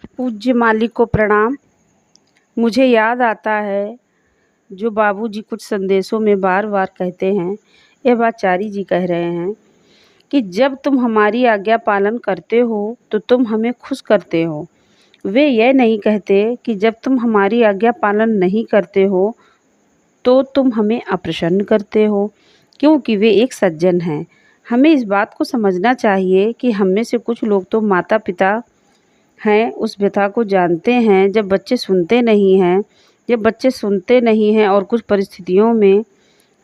पूज्य मालिक को प्रणाम। मुझे याद आता है जो बाबूजी कुछ संदेशों में बार बार कहते हैं, यह बात चारी जी कह रहे हैं कि जब तुम हमारी आज्ञा पालन करते हो तो तुम हमें खुश करते हो। वे यह नहीं कहते कि जब तुम हमारी आज्ञा पालन नहीं करते हो तो तुम हमें अप्रसन्न करते हो, क्योंकि वे एक सज्जन हैं। हमें इस बात को समझना चाहिए कि हम में से कुछ लोग तो माता पिता हैं, उस व्यथा को जानते हैं जब बच्चे सुनते नहीं हैं। जब बच्चे सुनते नहीं हैं और कुछ परिस्थितियों में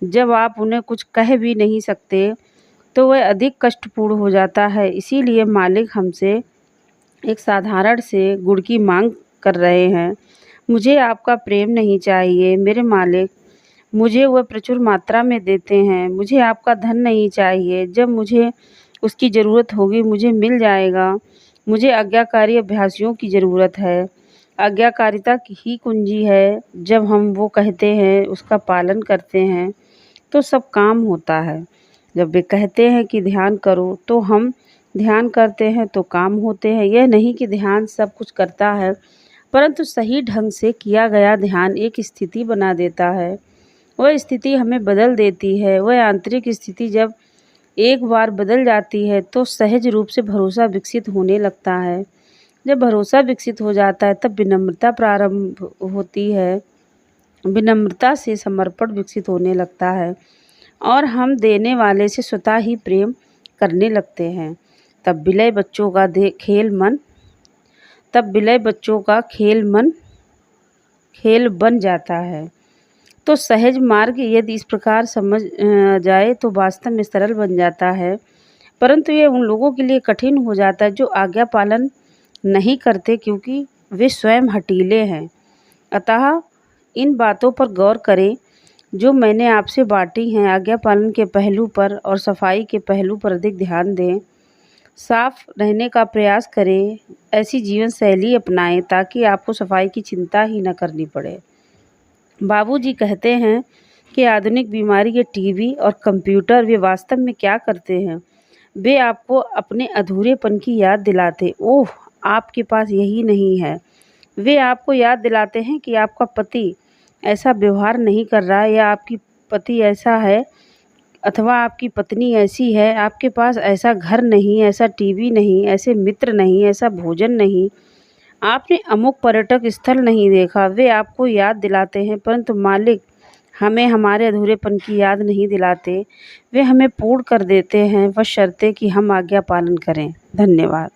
जब आप उन्हें कुछ कह भी नहीं सकते तो वह अधिक कष्टपूर्ण हो जाता है। इसीलिए मालिक हमसे एक साधारण से गुण की मांग कर रहे हैं। मुझे आपका प्रेम नहीं चाहिए मेरे मालिक, मुझे वह प्रचुर मात्रा में देते हैं। मुझे आपका धन नहीं चाहिए, जब मुझे उसकी ज़रूरत होगी मुझे मिल जाएगा। मुझे आज्ञाकारी अभ्यासियों की ज़रूरत है। आज्ञाकारिता की ही कुंजी है। जब हम वो कहते हैं उसका पालन करते हैं तो सब काम होता है। जब वे कहते हैं कि ध्यान करो तो हम ध्यान करते हैं तो काम होते हैं। यह नहीं कि ध्यान सब कुछ करता है, परंतु सही ढंग से किया गया ध्यान एक स्थिति बना देता है। वह स्थिति हमें बदल देती है। वह आंतरिक स्थिति जब एक बार बदल जाती है तो सहज रूप से भरोसा विकसित होने लगता है। जब भरोसा विकसित हो जाता है तब विनम्रता प्रारंभ होती है। विनम्रता से समर्पण विकसित होने लगता है और हम देने वाले से स्वतः ही प्रेम करने लगते हैं। तब विलय बच्चों का खेल बन जाता है। तो सहज मार्ग यदि इस प्रकार समझ जाए तो वास्तव में सरल बन जाता है, परंतु ये उन लोगों के लिए कठिन हो जाता है जो आज्ञा पालन नहीं करते, क्योंकि वे स्वयं हठीले हैं। अतः इन बातों पर गौर करें जो मैंने आपसे बांटी हैं। आज्ञा पालन के पहलू पर और सफाई के पहलू पर अधिक ध्यान दें। साफ रहने का प्रयास करें। ऐसी जीवन शैली अपनाएं ताकि आपको सफाई की चिंता ही न करनी पड़े। बाबूजी कहते हैं कि आधुनिक बीमारी के टीवी और कंप्यूटर वे वास्तव में क्या करते हैं? वे आपको अपने अधूरेपन की याद दिलाते। ओह, आपके पास यही नहीं है। वे आपको याद दिलाते हैं कि आपका पति ऐसा व्यवहार नहीं कर रहा है, या आपकी पति ऐसा है अथवा आपकी पत्नी ऐसी है। आपके पास ऐसा घर नहीं, ऐसा टीवी नहीं, ऐसे मित्र नहीं, ऐसा भोजन नहीं, आपने अमुक पर्यटक स्थल नहीं देखा। वे आपको याद दिलाते हैं, परंतु मालिक हमें हमारे अधूरेपन की याद नहीं दिलाते। वे हमें पूर्ण कर देते हैं, बशर्ते कि हम आज्ञा पालन करें। धन्यवाद।